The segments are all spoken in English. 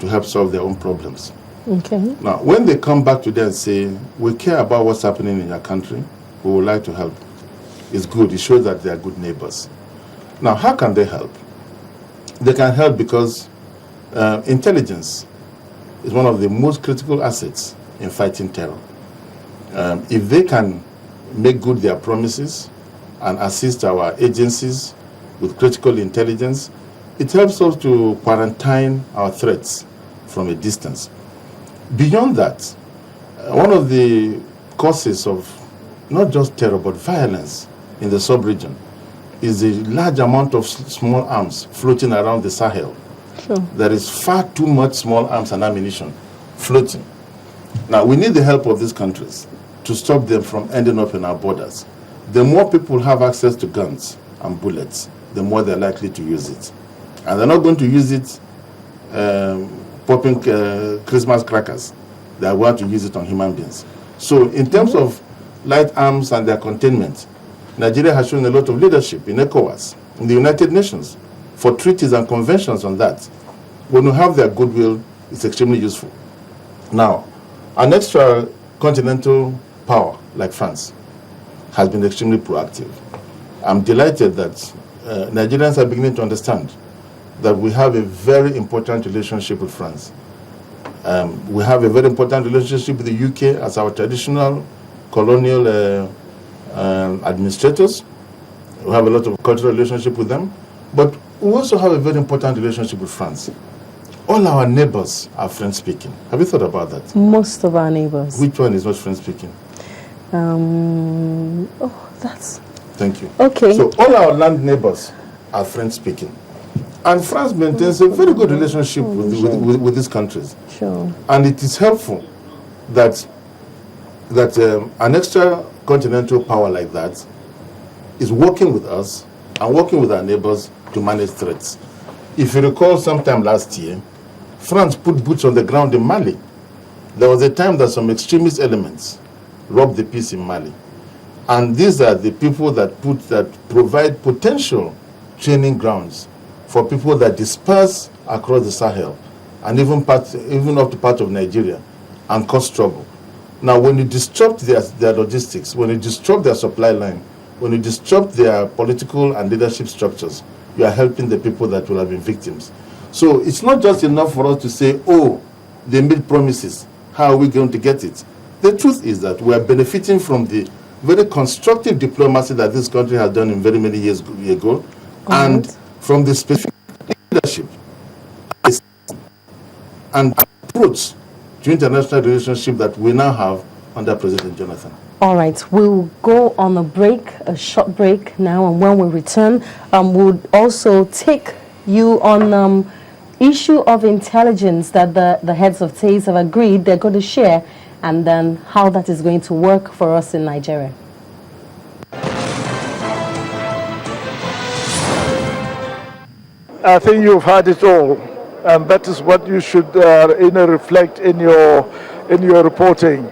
to help solve their own problems. Okay. Now, when they come back to them and say, we care about what's happening in your country, we would like to help, it's good. It shows that they are good neighbors. Now, how can they help? They can help because intelligence is one of the most critical assets in fighting terror. If they can make good their promises and assist our agencies with critical intelligence, it helps us to quarantine our threats from a distance. Beyond that, one of the causes of not just terror but violence in the sub-region is the large amount of small arms floating around the Sahel. Sure. There is far too much small arms and ammunition floating. Now, we need the help of these countries to stop them from ending up in our borders. The more people have access to guns and bullets, the more they're likely to use it. And they're not going to use it popping Christmas crackers. They are going to use it on human beings. So in terms of light arms and their containment, Nigeria has shown a lot of leadership in ECOWAS, in the United Nations, for treaties and conventions on that. When you have their goodwill, it's extremely useful. Now, an extra continental power like France has been extremely proactive. I'm delighted that Nigerians are beginning to understand that we have a very important relationship with France. We have a very important relationship with the UK as our traditional colonial administrators. We have a lot of cultural relationship with them, but we also have a very important relationship with France. All our neighbors are French-speaking. Have you thought about that? Most of our neighbors. Which one is not French-speaking? That's... Thank you. Okay. So all our land neighbors are French-speaking. And France maintains a very good relationship with these countries. Sure. And it is helpful that an extra continental power like that is working with us and working with our neighbors to manage threats. If you recall, sometime last year, France put boots on the ground in Mali. There was a time that some extremist elements robbed the peace in Mali. And these are the people that provide potential training grounds for people that disperse across the Sahel and even up to part of Nigeria and cause trouble. Now, when you disrupt their logistics, when you disrupt their supply line, when you disrupt their political and leadership structures, you are helping the people that will have been victims. So it's not just enough for us to say, oh, they made promises. How are we going to get it? The truth is that we are benefiting from the very constructive diplomacy that this country has done in very many years ago, and from the specific leadership and approach to international relationship that we now have under President Jonathan. All right, we'll go on a short break now, and when we return, we'll also take you on issue of intelligence that the heads of states have agreed they're going to share, and then how that is going to work for us in Nigeria. I think you've had it all, and that is what you should reflect in your reporting.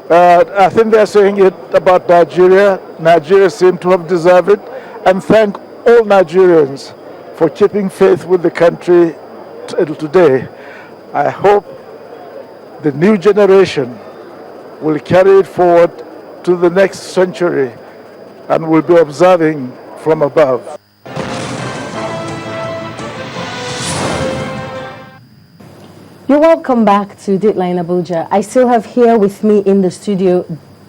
I think they're saying it about Nigeria. Nigeria seems to have deserved it, and thank all Nigerians for keeping faith with the country till today. I hope the new generation will carry it forward to the next century and will be observing from above. You're welcome back to Dateline Abuja. I still have here with me in the studio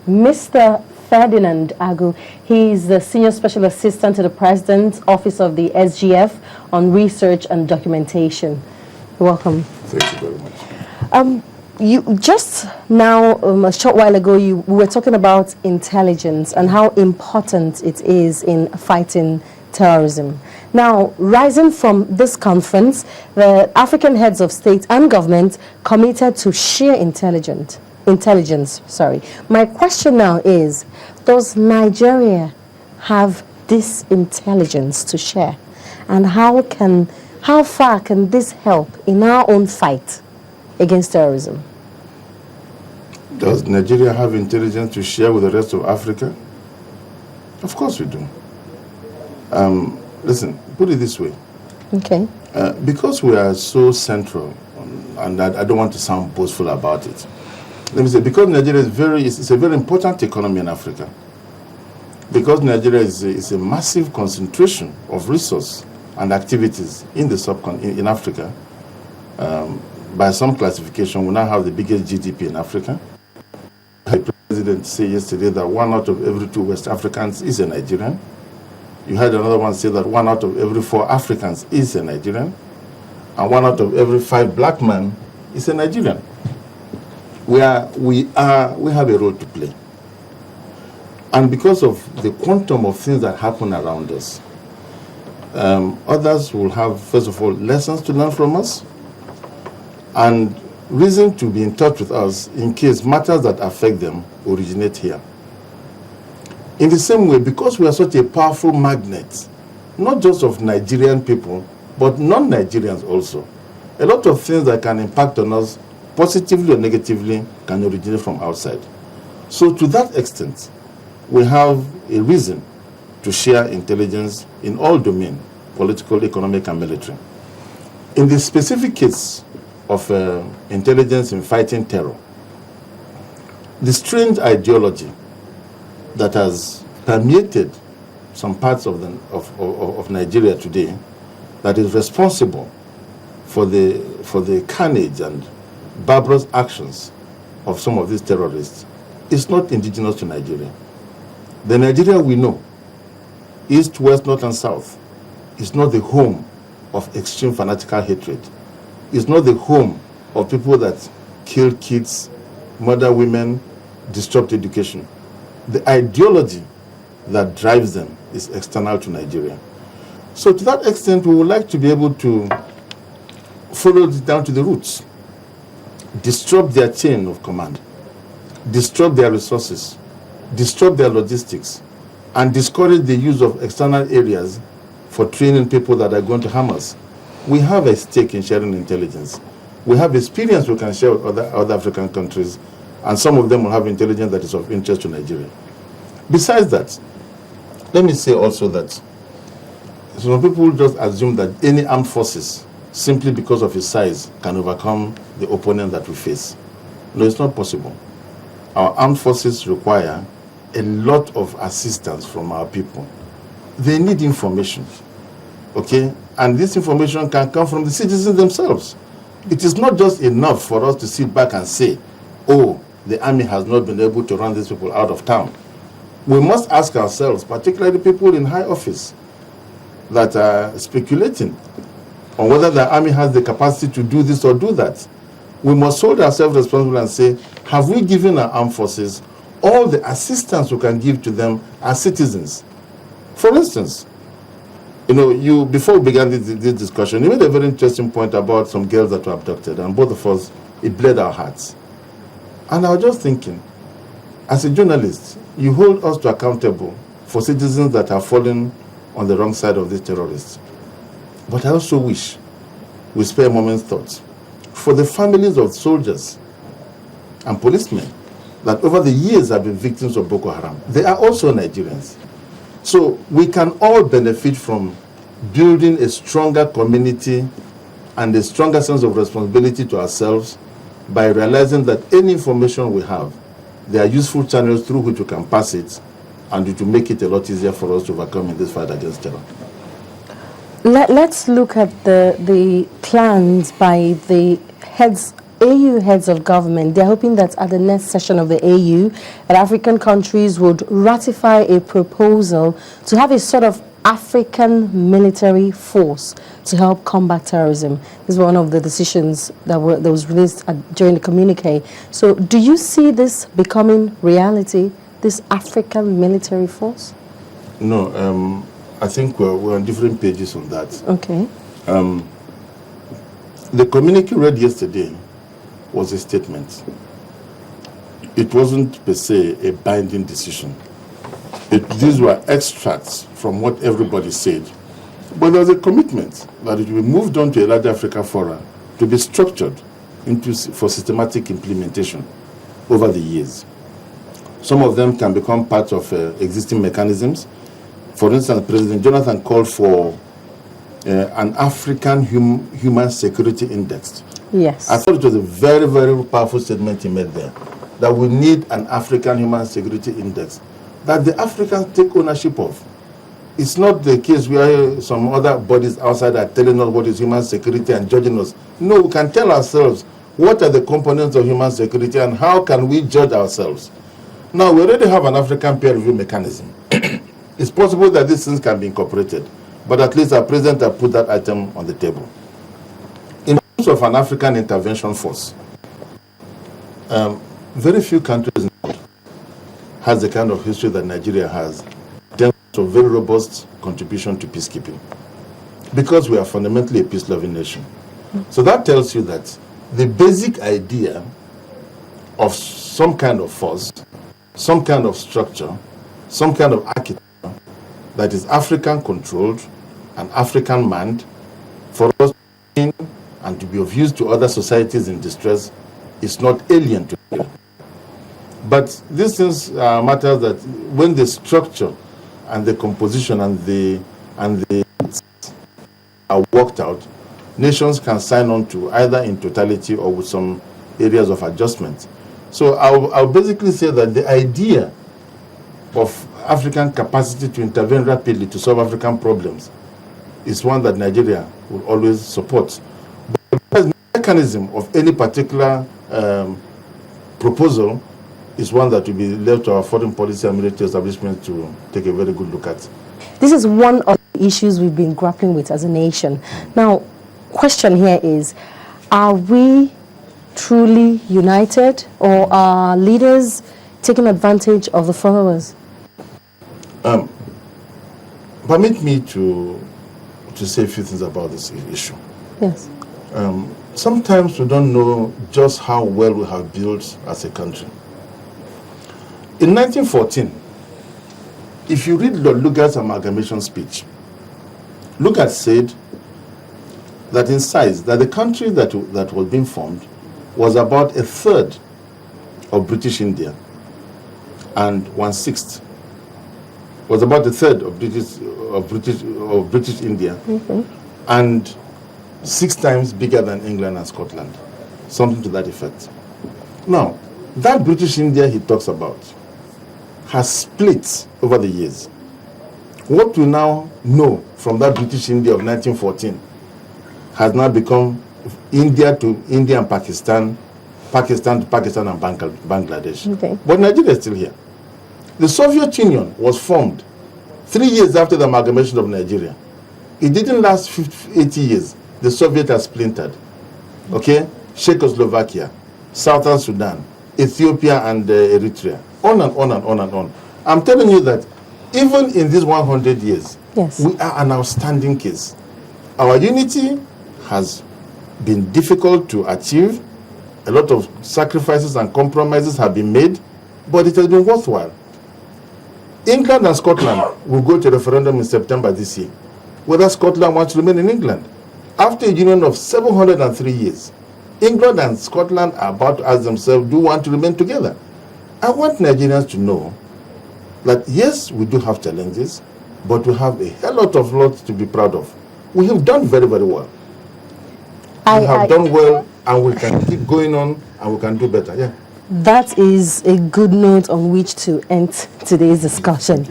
Mr. Ferdinand Agu. He is the Senior Special Assistant to the President's Office of the SGF on Research and Documentation. You're welcome. Thank you very much. You just now, a short while ago, we were talking about intelligence and how important it is in fighting terrorism. Now, rising from this conference, the African heads of state and government committed to share intelligence. My question now is, does Nigeria have this intelligence to share? And how far can this help in our own fight against terrorism? Does Nigeria have intelligence to share with the rest of Africa? Of course we do. Listen, put it this way. Okay. Because we are so central and I don't want to sound boastful about it. Let me say, because Nigeria is a very important economy in Africa, because Nigeria is a massive concentration of resource and activities in the in Africa. By some classification, we now have the biggest GDP in Africa. The president said yesterday that 1 out of every 2 West Africans is a Nigerian. You had another one say that 1 out of every 4 Africans is a Nigerian, and 1 out of every 5 black men is a Nigerian. We have a role to play. And because of the quantum of things that happen around us, others will have, first of all, lessons to learn from us, and reason to be in touch with us in case matters that affect them originate here. In the same way, because we are such a powerful magnet, not just of Nigerian people, but non-Nigerians also, a lot of things that can impact on us positively or negatively can originate from outside. So to that extent, we have a reason to share intelligence in all domains, political, economic, and military. In the specific case of intelligence in fighting terror, the strange ideology that has permeated some parts of Nigeria today, that is responsible for the carnage and barbarous actions of some of these terrorists, is not indigenous to Nigeria. The Nigeria we know, east, west, north, and south, is not the home of extreme fanatical hatred. It's not the home of people that kill kids, murder women, disrupt education. The ideology that drives them is external to Nigeria. So to that extent, we would like to be able to follow it down to the roots, disrupt their chain of command, disrupt their resources, disrupt their logistics, and discourage the use of external areas for training people that are going to harm us. We have a stake in sharing intelligence. We have experience we can share with other African countries, and some of them will have intelligence that is of interest to Nigeria. Besides that, let me say also that some people just assume that any armed forces, simply because of its size, can overcome the opponent that we face. No, it's not possible. Our armed forces require a lot of assistance from our people. They need information, okay? And this information can come from the citizens themselves. It is not just enough for us to sit back and say, oh, the army has not been able to run these people out of town. We must ask ourselves, particularly people in high office that are speculating on whether the army has the capacity to do this or do that. We must hold ourselves responsible and say, have we given our armed forces all the assistance we can give to them as citizens? For instance, before we began this discussion, you made a very interesting point about some girls that were abducted, and both of us, it bled our hearts. And I was just thinking, as a journalist, you hold us to accountable for citizens that have fallen on the wrong side of these terrorists. But I also wish we spare a moment's thought for the families of soldiers and policemen that over the years have been victims of Boko Haram. They are also Nigerians. So we can all benefit from building a stronger community and a stronger sense of responsibility to ourselves by realizing that any information we have, there are useful channels through which we can pass it, and it will make it a lot easier for us to overcome in this fight against terror. Let's look at the plans by the AU heads of government. They're hoping that at the next session of the AU, that African countries would ratify a proposal to have a sort of African military force to help combat terrorism. This is one of the decisions that was released during the communique. So do you see this becoming reality, this African military force? No, I think we're on different pages on that. Okay. The communique read yesterday was a statement. It wasn't per se a binding decision. These were extracts from what everybody said. But there was a commitment that it will be moved on to a larger Africa forum to be structured for systematic implementation over the years. Some of them can become part of existing mechanisms. For instance, President Jonathan called for an African human security index. Yes. I thought it was a very, very powerful statement he made there, that we need an African Human Security Index that the Africans take ownership of. It's not the case where some other bodies outside are telling us what is human security and judging us. No, we can tell ourselves what are the components of human security and how can we judge ourselves. Now, we already have an African peer review mechanism. It's possible that these things can be incorporated, but at least our president has put that item on the table. In terms of an African intervention force, very few countries has the kind of history that Nigeria has in terms of very robust contribution to peacekeeping, because we are fundamentally a peace-loving nation. So that tells you that the basic idea of some kind of force, some kind of structure, some kind of architecture that is African-controlled and African-manned for us to be in and to be of use to other societies in distress is not alien to it. But these things are matters that when the structure and the composition and the are worked out, nations can sign on to either in totality or with some areas of adjustment. So I'll basically say that the idea of African capacity to intervene rapidly to solve African problems is one that Nigeria will always support. But the mechanism of any particular proposal is one that will be left to our foreign policy and military establishment to take a very good look at. This is one of the issues we've been grappling with as a nation. Now, question here is, are we truly united, or are leaders taking advantage of the followers? Permit me to say a few things about this issue. Yes. Sometimes we don't know just how well we have built as a country. In 1914, if you read Lord Lugard's amalgamation speech, Lugard said that in size, that the country that was being formed was about a third of British India and 1/6 was about a third of British India, and 6 times bigger than England and Scotland, something to that effect. Now, that British India he talks about has split over the years. What we now know from that British India of 1914 has now become India to India and Pakistan, Pakistan to Pakistan and Bangladesh. Okay. But Nigeria is still here. The Soviet Union was formed 3 years after the amalgamation of Nigeria. It didn't last 80 years. The Soviet has splintered. Okay? Czechoslovakia, Southern Sudan, Ethiopia and Eritrea. On and on and on and on. I'm telling you that even in these 100 years, Yes. we are an outstanding case. Our unity has been difficult to achieve. A lot of sacrifices and compromises have been made, but it has been worthwhile. England and Scotland will go to referendum in September this year, whether Scotland wants to remain in England. After a union of 703 years, England and Scotland are about to ask themselves, do we want to remain together? I want Nigerians to know that yes, we do have challenges, but we have a hell lot to be proud of. We have done very, very well. We have done well, and we can keep going on, and we can do better. Yeah. That is a good note on which to end today's discussion.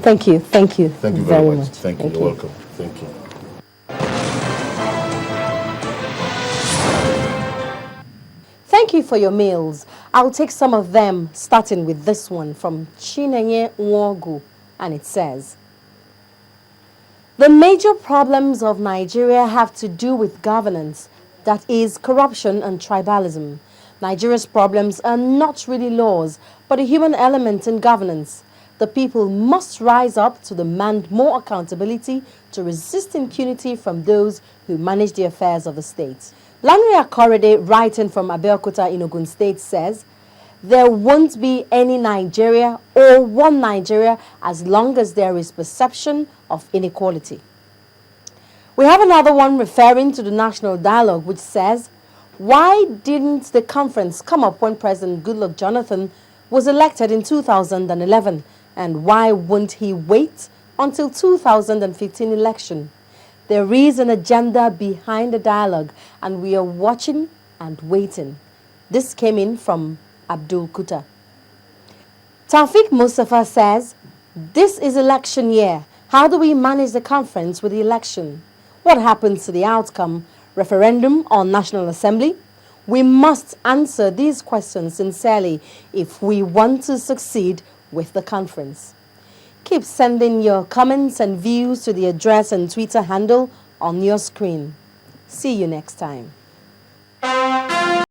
Thank you. Thank you very much. Thank you. You're welcome. Thank you. Thank you for your mails. I'll take some of them, starting with this one from Chinenye Nwogu, and it says, the major problems of Nigeria have to do with governance, that is, corruption and tribalism. Nigeria's problems are not really laws, but a human element in governance. The people must rise up to demand more accountability to resist impunity from those who manage the affairs of the state. Lanre Akorede, writing from Abeokuta in Ogun State, says, there won't be any Nigeria or one Nigeria as long as there is perception of inequality. We have another one referring to the national dialogue, which says, why didn't the conference come up when President Goodluck Jonathan was elected in 2011? And why won't he wait until 2015 election? There is an agenda behind the dialogue, and we are watching and waiting. This came in from Abdul Kuta. Taufik Mustafa says, this is election year. How do we manage the conference with the election? What happens to the outcome? Referendum or National Assembly? We must answer these questions sincerely if we want to succeed with the conference. Keep sending your comments and views to the address and Twitter handle on your screen. See you next time.